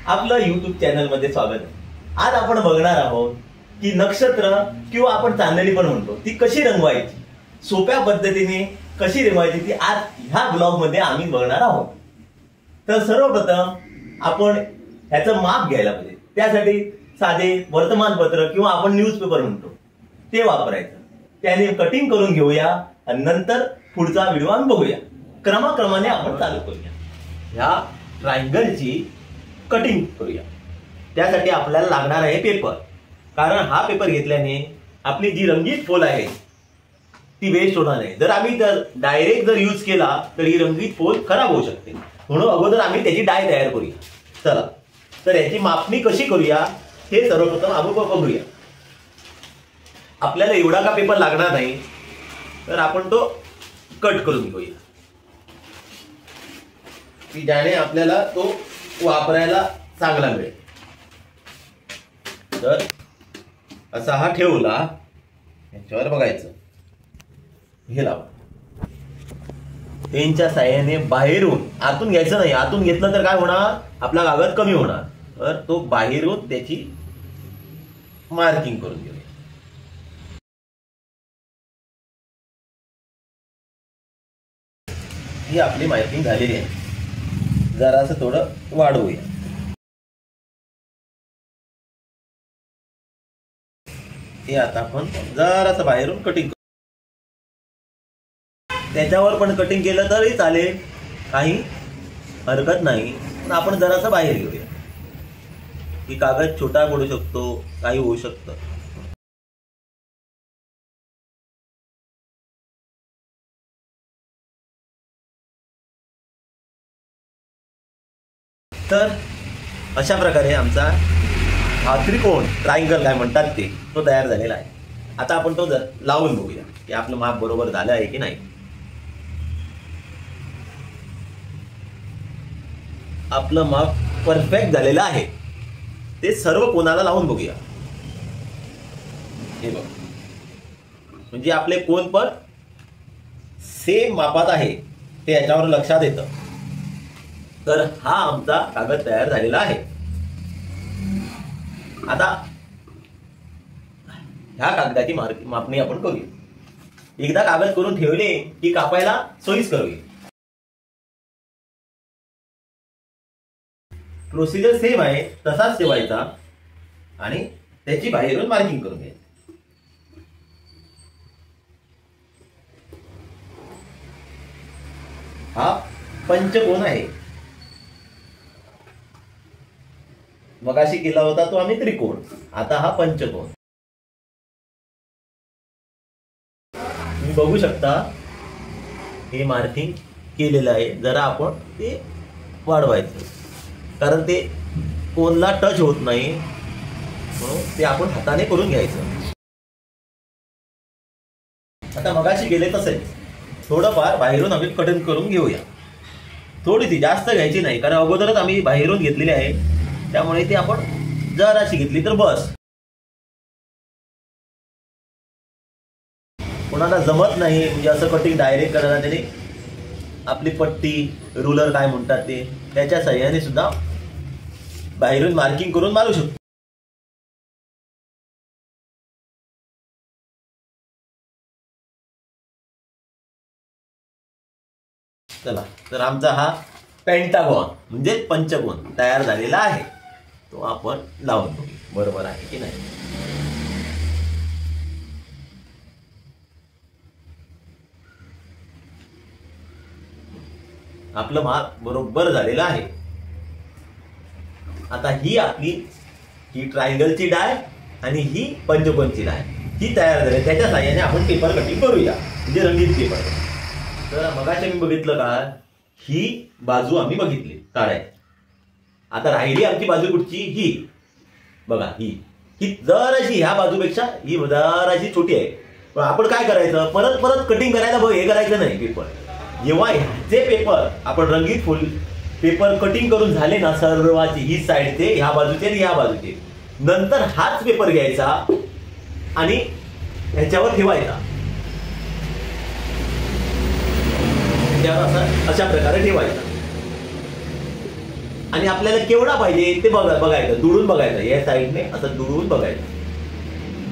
आपलं YouTube channel मध्ये स्वागत आहे। आज आपण बघणार आहोत की नक्षत्र किंवा आपण चांदणी पण म्हणतो ती कशी रंगवायची, सोप्या पद्धतीने कशी रंगवायची ती आज ह्या ब्लॉग मध्ये आम्ही बघणार आहोत। तर सर्वप्रथम आपण ह्याचं माप घ्यायला पाहिजे। त्यासाठी साधे वर्तमानपत्र किंवा आपण न्यूजपेपर म्हणतो ते वापरायचं। त्याने कटिंग करून घेऊया आणि नंतर पुढचा व्हिडिओ आम्ही बघूया। क्रमाक्रमाने आपण चालू करूया। ह्या ट्रायंगलची कटिंग करूया। त्यासाठी आपल्याला लागणार आहे पेपर, कारण हा पेपर घेतल्याने आपली जी रंगीत फूल आहे ती वेस्ट होणार नाही। जर आम्ही डायरेक्ट यूज केला तर ही रंगीत फूल खराब होऊ शकते, म्हणून अगोदर आम्ही त्याची डाय तयार करूया। चला तर याची मापणी कशी करूया हे सर्वप्रथम आपण बघूया। आपल्याला एवढा का पेपर लागणार नाही, तर आपण तो कट करून घेऊया की ज्याने आपल्याला तो वापरायला चांगला मिळेल। तर असा हा ठेवला, याच्यावर बघायचं, हे लावा। पेनच्या साहाय्याने बाहेरून, आतून घ्यायचं नाही, आतून घेतलं तर काय होणार, आपला कागद कमी होणार। तर तो बाहेरून त्याची मार्किंग करून घेऊया। ही आपली मार्किंग झालेली आहे। जरासं थोडं वाढवूया। हे आता आपण जरासं बाहेरून कटिंग करू। त्याच्यावर पण कटिंग केलं तरी चालेल, काही हरकत नाही, पण आपण जरासं बाहेर घेऊया की कागद छोटा पडू शकतो, काही होऊ शकतं। तर अशा प्रकारे आमचा हा त्रिकोण, ट्रायंगल काय म्हणतात ते, तो तयार झालेला आहे। आता आपण तो लावून बघूया की आपलं माप बरोबर झालं आहे की नाही। आपलं माप परफेक्ट झालेलं आहे, ते सर्व कोणाला लावून बघूया। हे बघ, म्हणजे आपले कोण पण सेम मापात आहे ते याच्यावर लक्षात येतं। तर हा आमचा कागद तयार झालेला आहे। आता ह्या कागदाची मापणी आपण करूया। एकदा कागद करून ठेवले की कापायला सोयीस्कर होईल। प्रोसिजर सेम आहे, तसाच ठेवायचा आणि त्याची बाहेरून मार्किंग करून घ्यायची। हा पंचकोन आहे, मगाशी केला होता तो आम्ही त्रिकोण, आता हा पंचकोन। तुम्ही बघू शकता हे मार्किंग केलेलं आहे। जरा आपण ते वाढवायचं, कारण ते कोनला टच होत नाही, म्हणून ते आपण हाताने करून घ्यायचं। आता मगाशी गेले तसेच थोडंफार बाहेरून आम्ही कटिंग करून घेऊया। थोडीशी, जास्त घ्यायची नाही, कारण अगोदरच आम्ही बाहेरून घेतलेली आहे, त्यामुळे ती आपण जराशी घेतली तर बस। कोणाला जमत नाही म्हणजे असं कटिंग डायरेक्ट करायला, त्याने आपली पट्टी, रुलर काय म्हणतात ते, त्याच्या साहाय्याने सुद्धा बाहेरून मार्किंग करून मारू शकतो। चला तर आमचा हा पेंटागॉन म्हणजे पंचकोन तयार झालेला आहे, तो आपण लावून बघू बरोबर आहे की नाही। आपलं माप बरोबर झालेलं आहे। आता ही आपली ट्रायंगलची डाय आणि ही पंचकोनची डाय ही तयार झाली। त्याच्या साहाय्याने आपण पेपर कटिंग करूया, म्हणजे रंगीत पेपर। तर मगाशी मी बघितलं का, ही बाजू आम्ही बघितली काढायची। आता राहिली आमची बाजू कुठची, ही बघा, ही जराशी ह्या बाजूपेक्षा ही जराशी छोटी आहे। पण आपण काय करायचं, परत परत कटिंग करायला हे करायचं नाही पेपर। जेव्हा ह्याचे पेपर आपण रंगीत फुल पेपर कटिंग करून झाले ना, सर्वाची ही साईडचे, ह्या बाजूचे आणि ह्या बाजूचे, नंतर हाच पेपर घ्यायचा आणि ह्याच्यावर ठेवायचा। अशा प्रकारे ठेवायचा आणि आपल्याला केवढा पाहिजे ते बघायचं, दुडून बघायचं, या साईडने असं दुडून बघायचं.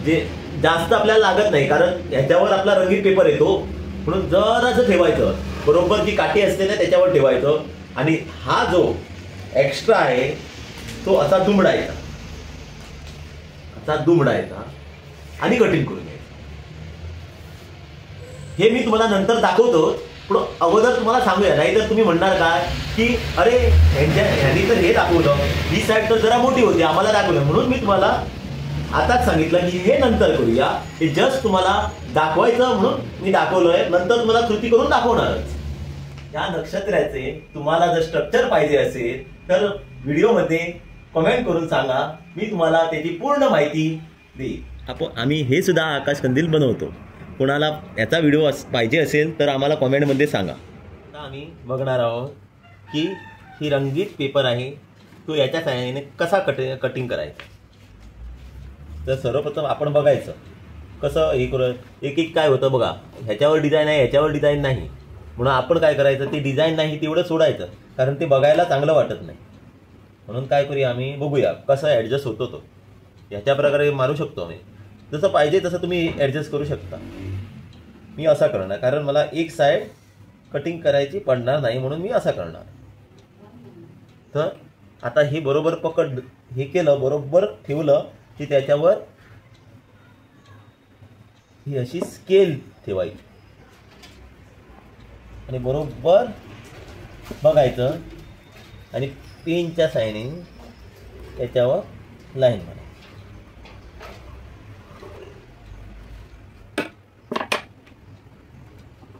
जे जास्त आपल्याला लागत नाही, कारण ह्याच्यावर आपला रंगीत पेपर येतो, म्हणून जरासं ठेवायचं, बरोबर जी काठी असते ना त्याच्यावर ठेवायचं. आणि हा जो एक्स्ट्रा आहे तो असा दुमडायचा, असा दुमडायचा आणि कटिंग करून घ्यायचं. हे मी तुम्हाला नंतर दाखवतो, पण अगोदर तुम्हाला सांगूया, नाही तर तुम्ही म्हणणार काय की अरे ह्यांनी तर हे दाखवलं, ही साईड तर जरा मोठी होती, आम्हाला दाखवलं. म्हणून मी तुम्हाला आताच सांगितलं की हे नंतर करूया. हे जस्ट तुम्हाला दाखवायचं म्हणून मी दाखवलंय, नंतर तुम्हाला कृती करून दाखवणारच. या नक्षत्राचे तुम्हाला जर स्ट्रक्चर पाहिजे असेल तर व्हिडिओमध्ये कमेंट करून सांगा, मी तुम्हाला त्याची पूर्ण माहिती देईन. आम्ही हे सुद्धा आकाश कंदील बनवतो. कोणाला याचा व्हिडिओ पाहिजे असेल तर आम्हाला कमेंटमध्ये सांगा. आता आम्ही बघणार आहोत की ही रंगीत पेपर आहे तो याच्या सहाय्याने कसा कटिंग करायचा. तर सर्वप्रथम आपण बघायचं कसं हे करू. एक काय होतं बघा, ह्याच्यावर डिझाईन आहे, ह्याच्यावर डिझाईन नाही, म्हणून आपण काय करायचं, ते डिझाईन नाही तेवढं सोडायचं, कारण ते बघायला चांगलं वाटत नाही. म्हणून काय करूया, आम्ही बघूया कसं ॲडजस्ट होतो तो. ह्याच्या प्रकारे मारू शकतो आम्ही, जसं पाहिजे तसं तुम्ही ॲडजस्ट करू शकता. मी असा करणार, कारण मला एक साईड कटिंग करायची पडणार नाही, म्हणून मी असा करणार. तर आता हे बरोबर हे केलं, बरोबर ठेवलं की त्याच्यावर ही अशी स्केल ठेवायची आणि बरोबर बघायचं आणि पेनच्या साइनिंग त्याच्यावर लाईन मारायची.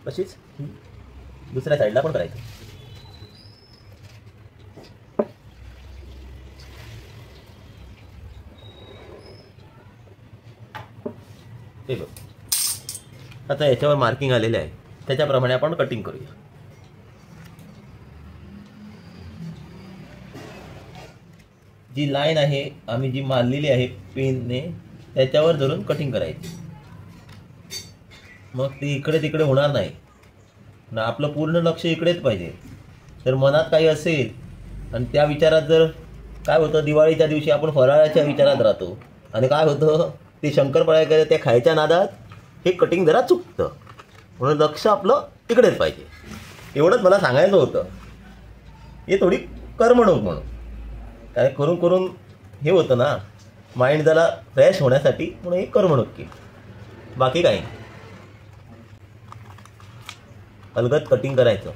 तशीच दुसऱ्या साईडला पण करायचं. हे बघ, आता याच्यावर मार्किंग आलेले आहे, त्याच्याप्रमाणे आपण कटिंग करूया. जी लाईन आहे आम्ही जी मारलेली आहे पेनने, त्याच्यावर धरून कटिंग करायची. मग ते इकडे तिकडे होणार नाही ना, आपलं पूर्ण लक्ष इकडेच पाहिजे. तर मनात काही असेल आणि त्या विचारात जर काय होतं, दिवाळीच्या दिवशी आपण फराळाच्या विचारात राहतो आणि काय होतं, ते शंकरपाळ्या केलं त्या खायच्या नादात हे कटिंग जरा चुकतं. म्हणून लक्ष आपलं तिकडेच पाहिजे. एवढंच मला सांगायचं होतं. हे थोडी करमणूक म्हणून काय करून करून हे होतं ना, माइंड जरा फ्रेश होण्यासाठी, म्हणून हे करमणूक की बाकी काही. अलगद कटिंग करायचं.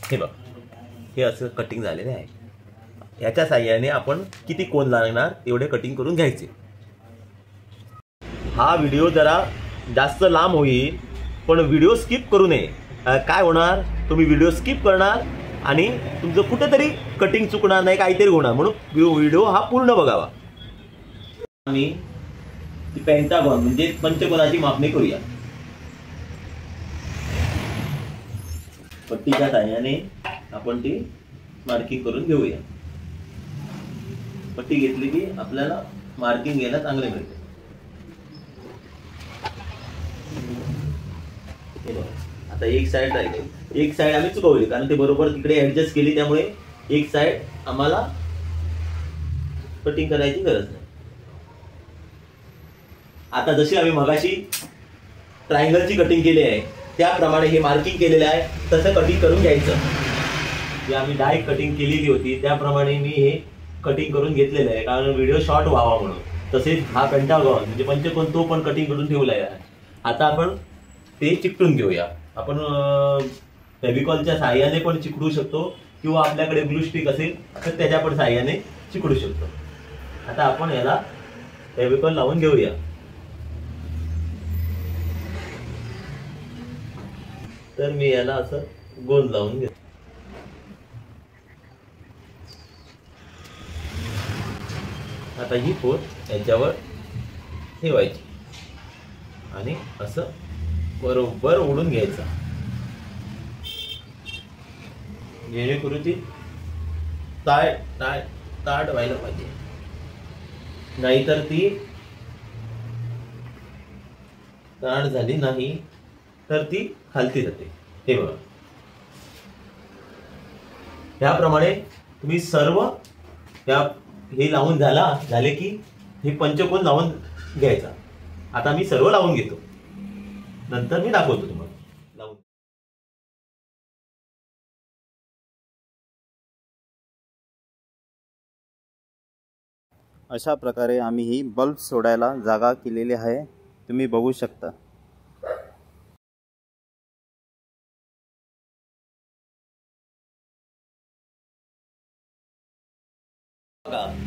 हे बघ, हे असं कटिंग झालेले आहे. याच्या साहाय्याने आपण किती कोण लागणार तेवढे कटिंग करून घ्यायचे. हा व्हिडिओ जरा जास्त लांब होईल, पण व्हिडिओ स्किप करू नये. काय होणार, तुम्ही व्हिडिओ स्किप करणार आणि तुमचं कुठेतरी कटिंग चुकणार नाही, काहीतरी होणार. म्हणून व्हिडिओ हा पूर्ण बघावा. आम्ही पेंटागॉन म्हणजे पंचकोनाची मापणी करूया. पट्टीच्या साहाय्याने आपण ती मार्किंग करून घेऊया. पट्टी घेतली की आपल्याला मार्किंग घ्यायला चांगले मिळते. आता एक साइड राहिली, एक साइड आम्ही चुकवली, कारण ते बरोबर तिकडे ऍडजस्ट केली, त्यामुळे एक साइड आम्हाला कटिंग करायची गरज नाही. आता जशी आम्ही मगाशी ट्रायंगलची कटिंग केली आहे त्याप्रमाणे हे मार्किंग केलेलं आहे, तसं कटिंग करून घ्यायचं. जे आम्ही डायरेक्ट कटिंग केलेली होती त्याप्रमाणे मी हे कटिंग करून घेतलेलं आहे, कारण व्हिडिओ शॉर्ट व्हावा म्हणून. तसेच हा पेंटागॉन म्हणजे पंचकोन तो पण कटिंग करून ठेवला आहे. आता आपण ते चिकटून घेऊया. आपण फेविकॉलच्या साहाय्याने पण चिकटू शकतो, किंवा आपल्याकडे ग्लू स्टिक असेल तर त्याच्या पण साहाय्याने चिकटू शकतो. आता आपण याला फेविकॉल लावून घेऊया. तर मी याला असं गोल लावून घेतो. आता ही फोड याच्यावर ठेवायची आणि असं बरोबर ओढून घ्यायचा, जेणेकरून ती ताट व्हायला पाहिजे. नाहीतर ती ताट झाली नाही तर ती खालती जाते. हे बघा, ह्याप्रमाणे तुम्ही सर्व हे लावून झाले की हे पंचकोन लावून घ्यायचा. आता मी सर्व लावून घेतो, नंतर मी दाखवतो तुम्हाला लावून. अशा प्रकारे आम्ही ही बल्ब सोडायला जागा केलेली आहे, तुम्ही बघू शकता.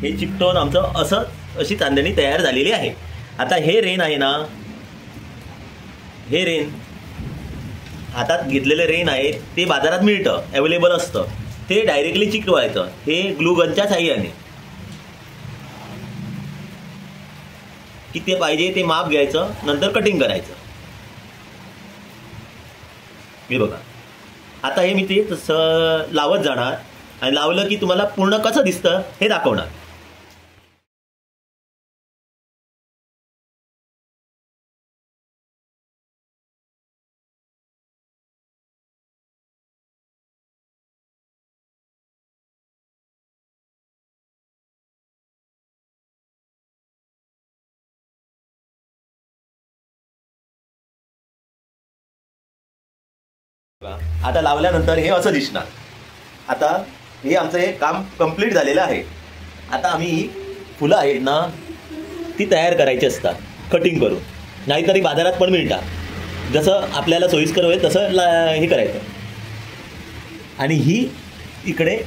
हे चिकटवून आमचं अशी चांदणी तयार झालेली आहे. आता हे रेन आहे ना, हे रेन हातात घेतलेलं रेन आहे ते बाजारात मिळतं, अवेलेबल असतं. ते डायरेक्टली चिकटवायचं हे ग्लू गनच्या साह्याने. किती पाहिजे ते माप घ्यायचं, नंतर कटिंग करायचं. हे बघा, आता हे मी ते तसं लावत जाणार आणि लावलं की तुम्हाला पूर्ण कसं दिसतं हे दाखवणार. आता लावल्यानंतर हे असं दिसणार. आता हे आमचं हे काम कंप्लीट झालेलं आहे. आता आम्ही फुलं आहेत ना ती तयार करायची असतात कटिंग करून, नाहीतरी बाजारात पण मिळतात. जसं आपल्याला सोयीस्कर होईल तसं हे करायचं आणि ही इकडे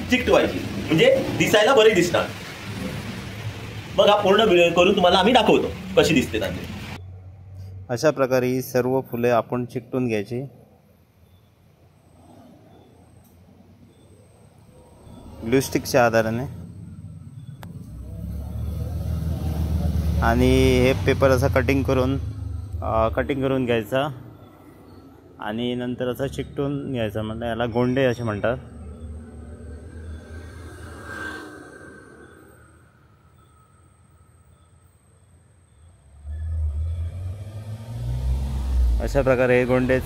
चिकटवायची, म्हणजे दिसायला बरी दिसणार. मग हा पूर्ण करून तुम्हाला आम्ही दाखवतो कशी दिसते चांगली. अशा प्रकारे ही सर्व फुले आपण चिकटून घ्यायची. ग्लूस्टिकच्या आधाराने आणि हे पेपर असं कटिंग करून घ्यायचा आणि नंतर असं चिकटून घ्यायचं. म्हणजे याला गोंडे असे म्हणतात. अशा प्रकारे हे गोंडे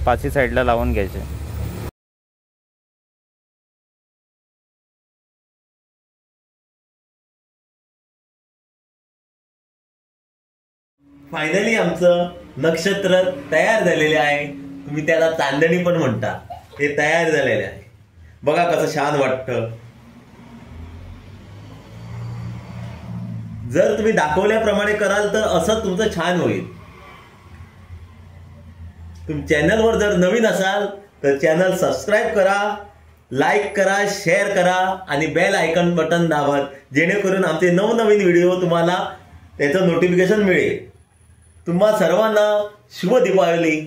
पाचही साईडला लावून घ्यायचे. फायनली आमचं नक्षत्र तयार झालेले आहे. तुम्ही त्याला चांदणी पण म्हणता. ते तयार झालेले आहे. बघा कसं छान वाटतं. जर तुम्ही दाखवल्याप्रमाणे कराल तर असं तुमचं छान होईल. तुम्ही चॅनलवर जर नवीन असाल तर चॅनल सबस्क्राईब करा, लाईक करा, शेअर करा आणि बेल आयकॉन बटन दाबा, जेणेकरून आमचे नवनवीन व्हिडिओ तुम्हाला त्याचं नोटिफिकेशन मिळेल. तुम्हा सर्वांना शुभ दीपावली.